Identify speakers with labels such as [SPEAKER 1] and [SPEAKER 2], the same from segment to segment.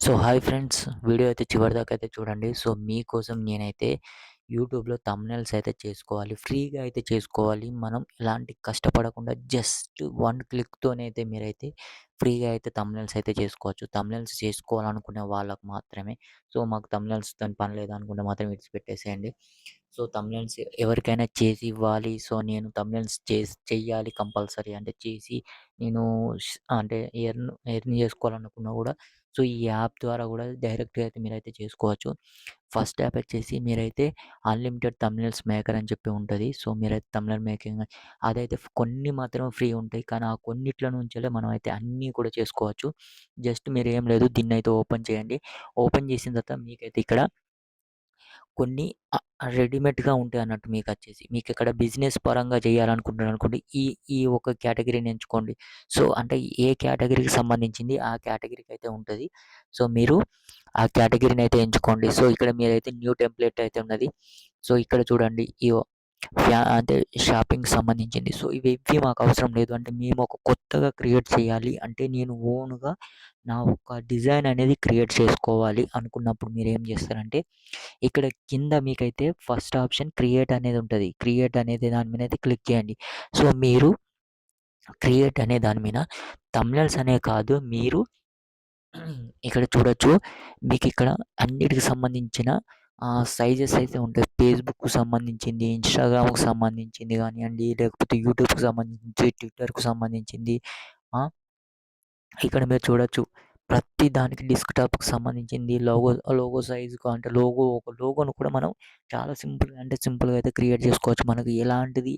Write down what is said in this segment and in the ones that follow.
[SPEAKER 1] So hi friends, video అయితే చివరిదాకా అయితే చూడండి. సో మీకోసం నేనైతే యూట్యూబ్‌లో థంబ్‌నెయిల్స్ అయితే చేసుకోవాలి. ఫ్రీగా అయితే చేసుకోవాలి. మనం ఎలాంటి కష్టపడకుండా జస్ట్ వన్ క్లిక్‌తోనే అయితే మీరైతే ఫ్రీగా అయితే థంబ్‌నెయిల్స్ అయితే చేసుకోవచ్చు. థంబ్‌నెయిల్స్ చేసుకోవాలనుకునే వాళ్ళకి మాత్రమే. సో మాకు థంబ్‌నెయిల్స్‌తోని పని లేదనుకుంటే మాత్రం విడిచిపెట్టేసేయండి. సో థంబ్‌నెయిల్స్ ఎవరికైనా చేసి ఇవ్వాలి. సో నేను థంబ్‌నెయిల్స్ చెయ్యాలి కంపల్సరీ అంటే చేసి నేను అంటే ఎర్న్ చేసుకోవాలనుకున్నా కూడా సో ఈ యాప్ ద్వారా కూడా డైరెక్ట్‌గా అయితే మీరైతే చేసుకోవచ్చు. ఫస్ట్ యాప్ వచ్చేసి మీరైతే అన్‌లిమిటెడ్ థంబ్‌నెయిల్స్ మేకర్ అని చెప్పి ఉంటది. సో మీరైతే థంబ్‌నెయిల్ మేకింగ్ అదైతే కొన్ని మాత్రమే ఫ్రీ ఉంటాయి. కానీ ఆ కొన్నిట్లో నుంచెల్లే మనం అయితే అన్నీ కూడా చేసుకోవచ్చు. జస్ట్ మీరేం లేదు దీన్నైతే ఓపెన్ చేయండి. ఓపెన్ చేసిన తర్వాత మీకైతే ఇక్కడ కొన్ని రెడీమేడ్‌గా ఉంటాయన్నట్టు మీకచ్చేసి. మీకిక్కడ బిజినెస్ పరంగా చేయాలనుకుంటున్నారనుకోండి, ఈ ఈ ఒక కేటగిరీని ఎంచుకోండి. సో, అంటే ఏ కేటగిరీకి సంబంధించింది ఆ కేటగిరీకి అయితే ఉంటది. సో, మీరు ఆ కేటగిరీని అయితే ఎంచుకోండి. సో, ఇక్కడ మీరైతే న్యూ టెంప్లేట్ అయితే ఉన్నది. సో, ఇక్కడ చూడండి ఇగో అంటే షాపింగ్‌కి సంబంధించింది. సో, ఇవేవి మాకు అవసరం లేదు. అంటే మేము ఒక కొత్తగా క్రియేట్ చేయాలి అంటే నేను ఓన్‌గా నా ఒక డిజైన్ అనేది క్రియేట్ చేసుకోవాలి అనుకున్నప్పుడు మీరేం చేస్తారంటే ఇక్కడ కింద మీకైతే ఫస్ట్ ఆప్షన్ క్రియేట్ అనేది ఉంటది. క్రియేట్ అనేది దాని మీద అయితే క్లిక్ చేయండి. సో, మీరు క్రియేట్ అనే దాని మీద థంబ్‌నెయిల్స్ అనే కాదు మీరు ఇక్కడ చూడొచ్చు. మీకిక్కడ అన్నిటికి సంబంధించిన సైజెస్ అయితే ఉంటాయి. ఫేస్‌బుక్‌కు సంబంధించింది, ఇన్‌స్టాగ్రామ్‌కి సంబంధించింది గానియండి, లేకపోతే యూట్యూబ్‌కి సంబంధించి, ట్విట్టర్‌కు సంబంధించింది. ఆ! ఇక్కడ మీరు చూడొచ్చు. ప్రతి దానికి డెస్క్‌టాప్‌కి సంబంధించింది లోగో సైజుకు అంటే ఒక లోగోను కూడా మనం చాలా సింపుల్‌గా అయితే క్రియేట్ చేసుకోవచ్చు. మనకు ఎలాంటిది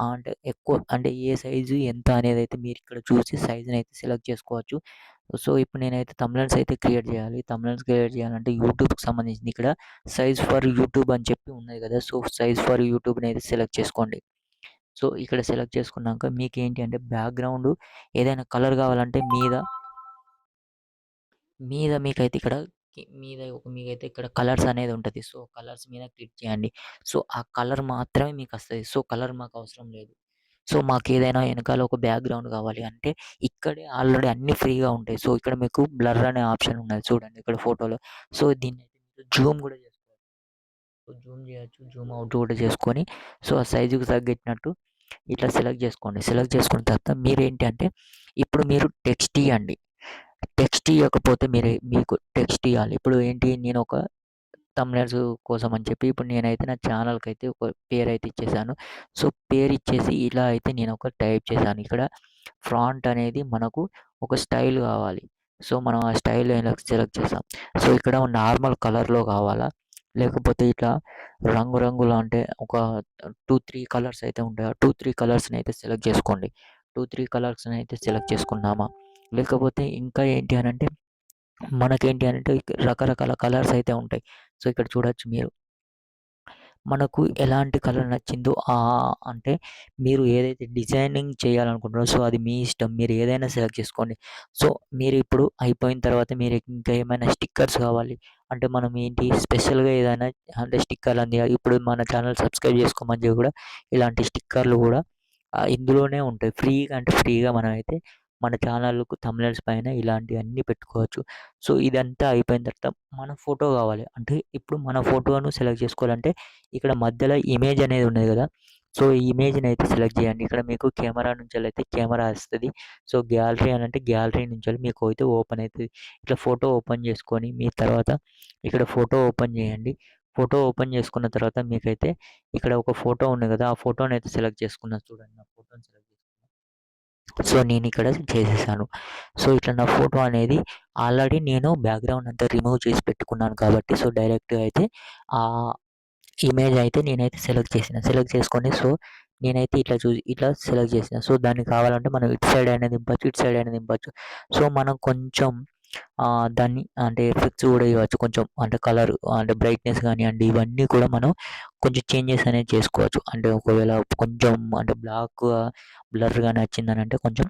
[SPEAKER 1] అంటే ఎక్కువ అంటే ఏ సైజు ఎంత అనేదైతే మీరిక్కడ చూసి సైజ్‌నైతే సెలెక్ట్ చేసుకోవచ్చు. సో, ఇప్పుడు నేనైతే థంబ్‌నెయిల్స్ అయితే క్రియేట్ చేయాలి. థంబ్‌నెయిల్స్ క్రియేట్ చేయాలంటే యూట్యూబ్‌కి సంబంధించింది ఇక్కడ సైజ్ ఫర్ యూట్యూబ్ అని చెప్పి ఉన్నది కదా! సో, సైజ్ ఫర్ యూట్యూబ్‌నైతే సెలెక్ట్ చేసుకోండి. సో, ఇక్కడ సెలెక్ట్ చేసుకున్నాక మీకేంటి అంటే బ్యాక్‌గ్రౌండ్ ఏదైనా కలర్ కావాలంటే మీద మీకైతే ఇక్కడ మీకైతే ఇక్కడ కలర్స్ అనేది ఉంటది. సో, కలర్స్ మీద క్లిక్ చేయండి. సో, ఆ కలర్ మాత్రమే మీకస్తది. సో, కలర్ మాకవసరం లేదు. సో, మాకేదైనా ఎనకాల ఒక బ్యాక్‌గ్రౌండ్ కావాలి అంటే ఇక్కడే ఆల్రెడీ అన్నీ ఫ్రీగా ఉంటాయి. సో, ఇక్కడ మీకు బ్లర్ అనే ఆప్షన్ ఉన్నది చూడండి ఇక్కడ ఫోటోలో. సో, దీన్నైతే మీరు జూమ్ కూడా చేసుకోవచ్చు. సో, జూమ్ చేయొచ్చు. జూమ్ అవుట్ కూడా చేసుకొని సో, ఆ సైజుకి తగ్గట్టినట్టు ఇట్లా సెలెక్ట్ చేసుకోండి. సెలెక్ట్ చేసుకున్న తర్వాత మీరేంటి అంటే ఇప్పుడు మీరు టెక్స్ట్ ఇయ్యండి. టెక్స్ట్ ఇయ్యకపోతే మీకు టెక్స్ట్ ఇయ్యాలి. ఇప్పుడు ఏంటి నేనొక థంబ్‌నెయిల్స్ కోసం అని చెప్పి ఇప్పుడు నేనైతే నా ఛానెల్‌కైతే ఒక పేరైతే ఇచ్చేసాను. సో, పేరిచ్చేసి ఇలా అయితే నేనొక టైప్ చేశాను. ఇక్కడ ఫ్రాంట్ అనేది మనకు ఒక స్టైల్ కావాలి. సో, మనం ఆ స్టైల్ ఇలా సెలెక్ట్ చేసాం. సో, ఇక్కడ నార్మల్ కలర్‌లో కావాలా? లేకపోతే ఇట్లా రంగురంగులు అంటే ఒక 2, 3 కలర్స్ అయితే ఉంటాయి. ఆ 2, 3 కలర్స్‌ని అయితే సెలెక్ట్ చేసుకోండి. 2, 3 కలర్స్‌ని అయితే సెలెక్ట్ చేసుకున్నామా? లేకపోతే ఇంకా ఏంటి అనంటే మనకేంటి అనంటే రకరకాల కలర్స్ అయితే ఉంటాయి. సో, ఇక్కడ చూడొచ్చు మీరు. మనకు ఎలాంటి కలర్ నచ్చిందో అంటే మీరు ఏదైతే డిజైనింగ్ చేయాలనుకుంటున్నారో సో, అది మీ ఇష్టం. మీరు ఏదైనా సెలెక్ట్ చేసుకోండి. సో, మీరిప్పుడు అయిపోయిన తర్వాత మీరు ఇంకా ఏమైనా స్టిక్కర్స్ కావాలి అంటే మనం ఏంటి స్పెషల్‌గా ఏదైనా అంటే స్టిక్కర్లు అందియాలి. ఇప్పుడు మన ఛానెల్ సబ్స్క్రైబ్ చేసుకోమని చెప్పి కూడా ఇలాంటి స్టిక్కర్లు కూడా ఇందులోనే ఉంటాయి. ఫ్రీగా అంటే ఫ్రీగా మనమైతే మన ఛానల్‌కు థంబ్‌నెయిల్స్ పైన ఇలాంటివన్నీ పెట్టుకోవచ్చు. సో, ఇదంతా అయిపోయిన తర్వాత మన ఫోటో కావాలి. అంటే ఇప్పుడు మన ఫోటోను సెలెక్ట్ చేసుకోవాలంటే ఇక్కడ మధ్యలో ఇమేజ్ అనేది ఉన్నది కదా! సో, ఈ ఇమేజ్‌ని అయితే సెలెక్ట్ చేయండి. ఇక్కడ మీకు కెమెరా నుంచెల్లయితే కెమెరా వస్తది. సో, గ్యాలరీ అనంటే గ్యాలరీ నుంచెల్లి మీకు అయితే ఓపెన్ అయితది. ఇట్లా ఫోటో ఓపెన్ చేసుకొని మీ తర్వాత ఇక్కడ ఫోటో ఓపెన్ చేయండి. ఫోటో ఓపెన్ చేసుకున్న తర్వాత మీకైతే ఇక్కడ ఒక ఫోటో ఉంది కదా! ఆ ఫోటోనైతే సెలెక్ట్ చేసుకున్నా చూడండి. నా ఫోటోని సెలెక్ట్ చేసుకున్నా. సో, నేనిక్కడ చేసేసాను. సో, ఇట్లా నా ఫోటో అనేది ఆల్రెడీ నేను బ్యాక్‌గ్రౌండ్ అంతా రిమూవ్ చేసి పెట్టుకున్నాను కాబట్టి సో, డైరెక్ట్‌గా అయితే ఆహ్, ఇమేజ్ అయితే నేనైతే సెలెక్ట్ చేసిన. సెలెక్ట్ చేసుకొని సో, నేనైతే ఇట్లా సెలెక్ట్ చేసిన. సో, దానికి కావాలంటే మనం ఇటు సైడ్ అయినా దింపొచ్చు, ఇటు సైడ్ అయినా దింపొచ్చు. సో, మనం కొంచెం దాన్ని అంటే ఎఫెక్ట్స్ కూడా ఇవ్వచ్చు. కొంచెం అంటే కలర్ అంటే బ్రైట్‌నెస్ గానియండి, ఇవన్నీ కూడా మనం కొంచెం చేంజెస్ అనేది చేసుకోవచ్చు. అంటే ఒకవేళ కొంచెం అంటే బ్లర్‌గా నచ్చిందనంటే కొంచెం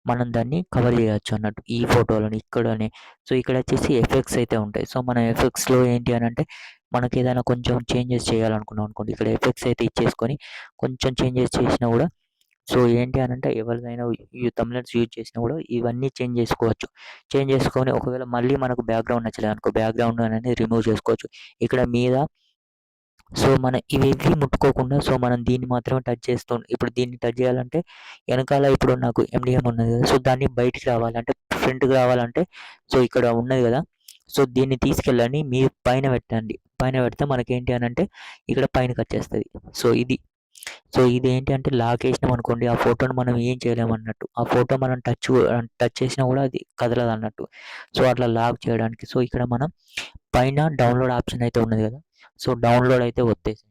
[SPEAKER 1] మనం దాన్ని కవర్ చేయొచ్చు అన్నట్టు. ఈ ఫోటోలోని ఇక్కడనే. సో, ఇక్కడొచ్చేసి ఎఫెక్ట్స్ అయితే ఉంటాయి. సో, మన ఎఫెక్ట్స్‌లో ఏంటి అనంటే మనకేదైనా కొంచెం చేంజెస్ చేయాలనుకున్నాం అనుకోండి. ఇక్కడ ఎఫెక్ట్స్ అయితే ఇచ్చేసుకొని కొంచెం చేంజెస్ చేసినా కూడా సో, ఏంటి అనంటే ఎవరిదైనా ఈ థంబ్‌నెయిల్స్ యూజ్ చేసినా కూడా ఇవన్నీ చేంజ్ చేసుకోవచ్చు. చేంజ్ చేసుకొని ఒకవేళ మళ్ళీ మనకు బ్యాక్‌గ్రౌండ్ నచ్చలేదనుకో బ్యాక్‌గ్రౌండ్ అనేది రిమూవ్ చేసుకోవచ్చు. ఇక్కడ మీద సో, మనం ఇవేవి ముట్టుకోకుండా సో, మనం దీన్ని మాత్రమే టచ్ చేస్తూ ఇప్పుడు దీన్ని టచ్ చేయాలంటే ఎనకాల ఇప్పుడు నాకు ఎండీఎం ఉన్నది కదా! సో, దాన్ని బయటికి రావాలంటే ఫ్రంట్‌కి రావాలంటే సో, ఇక్కడ ఉన్నది కదా! సో, దీన్ని తీసుకెళ్ళండి మీ పైన పెట్టండి. పైన పెడితే మనకేంటి అనంటే ఇక్కడ పైనకొచ్చేస్తది. సో, ఇది. సో, ఇదేంటి అంటే లాగేసినామనుకోండి ఆ ఫోటోని మనం ఏం చేయలేమన్నట్టు. ఆ ఫోటో మనం టచ్ చేసినా కూడా అది కదలదన్నట్టు. సో, అట్లా లాక్ చేయడానికి సో, ఇక్కడ మనం పైన డౌన్‌లోడ్ ఆప్షన్ అయితే ఉన్నది కదా! సో, డౌన్‌లోడ్ అయితే ఒత్తేసేయండి.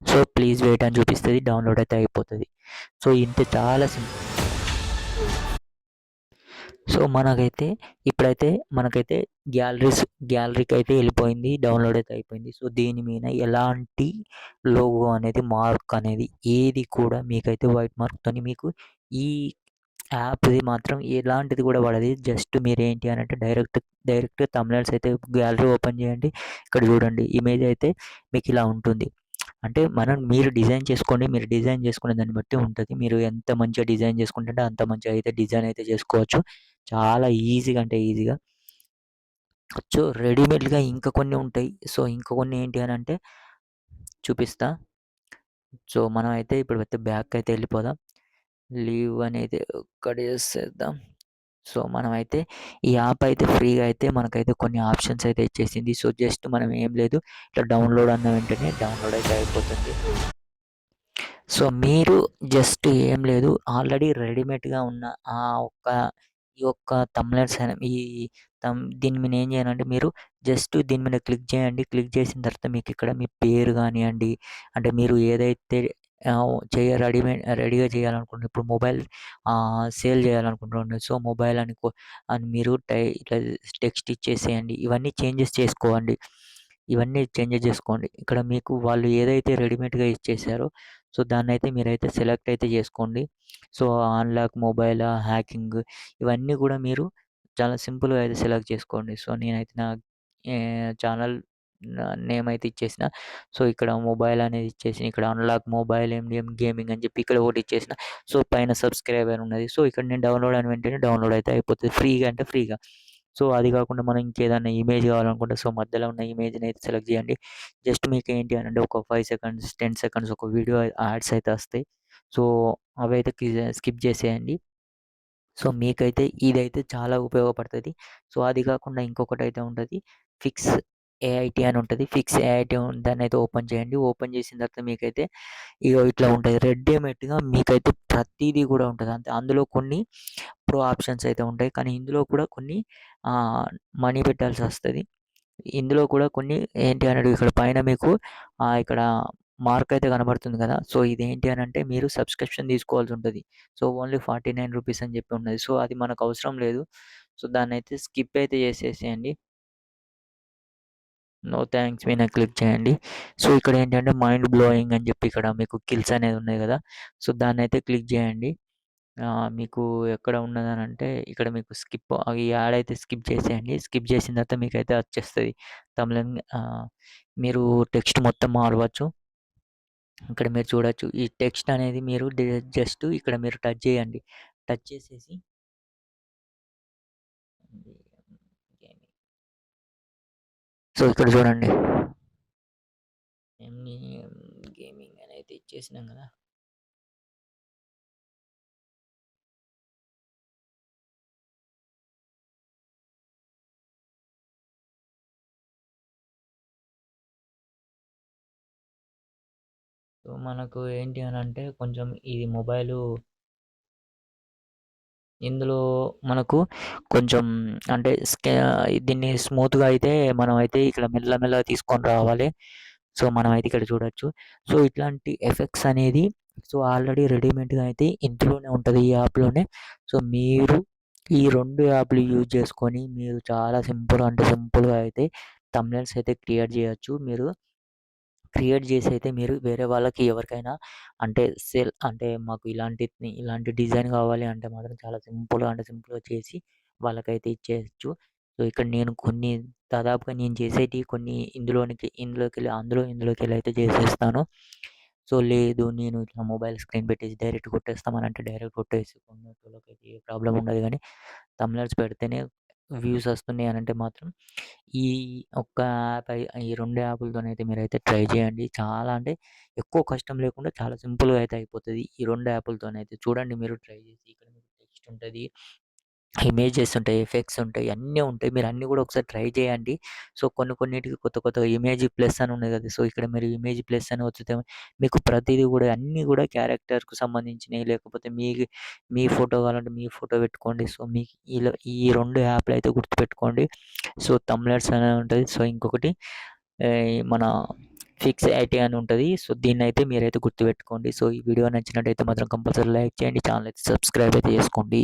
[SPEAKER 1] సో, ప్లీజ్ వెయిట్ అని చూపిస్తది. డౌన్‌లోడ్ అయితే అయిపోతది. సో, ఇంతే చాలా సో, ఇప్పుడైతే మనకైతే గ్యాలరీకైతే ఎళ్ళిపోయింది. డౌన్‌లోడ్ అయితే అయిపోయింది. సో, దీని మీద ఎలాంటి లోగో అనేది, మార్క్ అనేది ఏది కూడా మీకైతే వైట్ మార్క్‌తోని మీకు ఈ యాప్‌ది మాత్రం ఎలాంటిది కూడా పడది. జస్ట్ మీరేంటి అనంటే డైరెక్ట్ థంబ్‌నెయిల్స్ అయితే గ్యాలరీ ఓపెన్ చేయండి. ఇక్కడ చూడండి ఇమేజ్ అయితే మీకిలా ఉంటుంది. అంటే మీరు డిజైన్ చేసుకోండి. మీరు డిజైన్ చేసుకునే దాన్ని బట్టి ఉంటది. మీరు ఎంత మంచిగా డిజైన్ చేసుకుంటుంటే అంత మంచిగా అయితే డిజైన్ అయితే చేసుకోవచ్చు. చాలా ఈజీగా అంటే ఈజీగా. సో, రెడీమేడ్‌గా ఇంకా కొన్ని ఉంటాయి. సో, ఇంకా కొన్ని ఏంటి అనంటే చూపిస్తా. సో, మనమైతే ఇప్పుడైతే బ్యాక్‌కైతే ఎళ్ళిపోదాం. లీవ్ అనేది ఒక్కటి చేసేద్దాం. సో, మనమైతే ఈ యాప్ అయితే ఫ్రీగా అయితే మనకైతే కొన్ని ఆప్షన్స్ అయితే ఇచ్చేసింది. సో, జస్ట్ మనం ఏం లేదు ఇట్లా డౌన్‌లోడ్ అన్న వెంటనే డౌన్‌లోడ్ అయితే అయిపోతుంది. సో, మీరు జస్ట్ ఏం లేదు ఆల్రెడీ రెడీమేడ్‌గా ఉన్న ఆ ఒక్క ఈ యొక్క థంబ్‌నెయిల్స్ అనే దీని మీద ఏం చేయాలంటే మీరు జస్ట్ దీని మీద క్లిక్ చేయండి. క్లిక్ చేసిన తర్వాత మీకిక్కడ మీ పేరు గానియండి, అంటే మీరు ఏదైతే రెడీగా చేయాలనుకుంటున్న ఇప్పుడు మొబైల్ సేల్ చేయాలనుకుంటున్నారు. సో, మొబైల్ అని మీరు ఇట్లా టెక్స్ట్ ఇచ్చేసేయండి. ఇవన్నీ చేంజెస్ చేసుకోండి. ఇవన్నీ చేంజెస్ చేసుకోండి. ఇక్కడ మీకు వాళ్ళు ఏదైతే రెడీమేడ్‌గా ఇచ్చేసారో సో, దాన్నైతే మీరైతే సెలెక్ట్ అయితే చేసుకోండి. సో, అన్‌లాక్ మొబైల్, హ్యాకింగ్ ఇవన్నీ కూడా మీరు చాలా సింపుల్‌గా అయితే సెలెక్ట్ చేసుకోండి. సో, నేనైతే నా ఛానల్ నేమ్ అయితే ఇచ్చేసిన. సో, ఇక్కడ మొబైల్ అనేది ఇచ్చేసి ఇక్కడ అన్‌లాక్ మొబైల్ ఎండిఎం గేమింగ్ అని చెప్పి ఇక్కడ ఒకటి ఇచ్చేసిన. సో, పైన సబ్‌స్క్రైబ్ అని ఉన్నది. సో, ఇక్కడ నేను డౌన్‌లోడ్ అని వెంటనే డౌన్‌లోడ్ అయితే అయిపోతది. ఫ్రీగా అంటే ఫ్రీగా. సో, అది కాకుండా మనం ఇంకేదన్నా ఇమేజ్ కావాలనుకుంటే సో, మధ్యలో ఉన్న ఇమేజ్‌ని అయితే సెలెక్ట్ చేయండి. జస్ట్ మీకేంటి అనంటే ఒక 5 సెకండ్స్, 10 సెకండ్స్ ఒక వీడియో యాడ్స్ అయితే వస్తాయి. సో, అవైతే స్కిప్ చేసేయండి. సో, మీకైతే ఇదైతే చాలా ఉపయోగపడతది. సో, అది కాకుండా ఇంకొకటైతే ఉంటది. ఫిక్స్ ఏఐటీ అని ఉంటది. ఫిక్స్ ఏఐటీ దాన్నైతే ఓపెన్ చేయండి. ఓపెన్ చేసిన తర్వాత మీకైతే ఇగో ఇట్లా ఉంటది. రెడీమేడ్‌గా మీకైతే ప్రతీదీ కూడా ఉంటది. అంతే అందులో కొన్ని ప్రో ఆప్షన్స్ అయితే ఉంటాయి. కానీ ఇందులో కూడా కొన్ని మనీ పెట్టాల్సొస్తది. ఇందులో కూడా కొన్ని ఏంటి అనంటే ఇక్కడ పైన మీకు ఇక్కడ మార్క్ అయితే కనబడుతుంది కదా! సో, ఇదేంటి అనంటే మీరు సబ్స్క్రిప్షన్ తీసుకోవాల్సుంటది. సో, ఓన్లీ రూ. 49 అని చెప్పి ఉన్నది. సో, అది మనకవసరం లేదు. సో, దాన్నైతే స్కిప్ అయితే చేసేసేయండి. నో థాంక్స్ మీద క్లిక్ చేయండి. సో, ఇక్కడేంటంటే మైండ్ బ్లోయింగ్ అని చెప్పి ఇక్కడ మీకు కిల్స్ అనేది ఉన్నాయి కదా! సో, దాన్నైతే క్లిక్ చేయండి. మీకు ఎక్కడ ఉన్నదనంటే ఇక్కడ మీకు ఈ యాడ్ అయితే స్కిప్ చేసేయండి. స్కిప్ చేసిన తర్వాత మీకైతే వచ్చేస్తది. తమిళం మీరు టెక్స్ట్ మొత్తం మారవచ్చు. ఇక్కడ మీరు చూడొచ్చు. ఈ టెక్స్ట్ అనేది మీరు జస్ట్ ఇక్కడ మీరు టచ్ చేయండి. టచ్ చేసేసి సో, ఇక్కడ చూడండి. ఎంఈఎం గేమింగ్ అనేది ఇచ్చేసినాం కదా! సో, మనకు ఏంటి అనంటే కొంచెం ఇది మొబైలు ఇందులో మనకు కొంచెం అంటే దీన్ని స్మూత్‌గా అయితే మనమైతే ఇక్కడ మెల్లగా తీసుకొని రావాలి. సో, మనమైతే ఇక్కడ చూడొచ్చు. సో, ఇట్లాంటి ఎఫెక్ట్స్ అనేది సో, ఆల్రెడీ రెడీమేడ్‌గా అయితే ఇందులోనే ఉంటది. ఈ యాప్‌లోనే. సో, మీరు ఈ 2 యాప్‌లు యూజ్ చేసుకొని మీరు చాలా సింపుల్‌గా అయితే థంబ్‌నెయిల్స్ అయితే క్రియేట్ చేయొచ్చు. మీరు క్రియేట్ చేసి అయితే మీరు వేరే వాళ్ళకి ఎవరికైనా అంటే అంటే మాకు ఇలాంటి డిజైన్ కావాలి అంటే మాత్రం చాలా సింపుల్‌గా చేసి వాళ్ళకైతే ఇచ్చేయొచ్చు. సో, ఇక్కడ నేను దాదాపుగా నేను చేసేటివి కొన్ని ఇందులోకెళ్ళి ఇందులోకెళ్ళి అయితే చేసేస్తాను. సో, లేదు నేను ఇట్లా మొబైల్ స్క్రీన్ పెట్టేసి డైరెక్ట్ కొట్టేస్తామనంటే డైరెక్ట్ కొట్టేసి కొనేటోళ్ళకైతే ఏ ప్రాబ్లమ్ ఉండదు గానీ, థంబ్‌నెయిల్స్ పెడితేనే వ్యూస్ వస్తున్నాయి అనంటే మాత్రం ఈ ఒక్క యాప్ ఈ 2 యాపులతోనైతే మీరైతే ట్రై చేయండి. చాలా అంటే ఎక్కువ కష్టం లేకుండా చాలా సింపుల్‌గా అయితే అయిపోతది. ఈ 2 యాపులతోనైతే చూడండి మీరు ట్రై చేసి. ఇక్కడ మీకు టెక్స్ట్ ఉంటది. ఇమేజెస్ ఉంటాయి, ఎఫెక్ట్స్ ఉంటాయి, అన్నీ ఉంటాయి. మీరు అన్నీ కూడా ఒకసారి ట్రై చేయండి. సో, కొన్నిటికి కొత్తగా ఇమేజ్ ప్లస్ అని ఉన్నది కదా! సో, ఇక్కడ మీరు ఇమేజ్ ప్లస్ అని ఒత్తితే మీకు ప్రతీది కూడా అన్నీ కూడా క్యారెక్టర్‌కు సంబంధించినయి లేకపోతే మీ ఫోటో కావాలంటే మీ ఫోటో పెట్టుకోండి. సో, మీకు ఈ 2 యాప్‌లు అయితే గుర్తుపెట్టుకోండి. సో, థంబ్‌నెయిల్స్ అని ఉంటది. సో, ఇంకొకటి మన ఫిక్స్ ఐటీ అని ఉంటది. సో, దీన్నైతే మీరైతే గుర్తుపెట్టుకోండి. సో, ఈ వీడియో నచ్చినట్టయితే మాత్రం కంపల్సరీ లైక్ చేయండి. ఛానెల్ అయితే సబ్స్క్రైబ్ అయితే చేసుకోండి.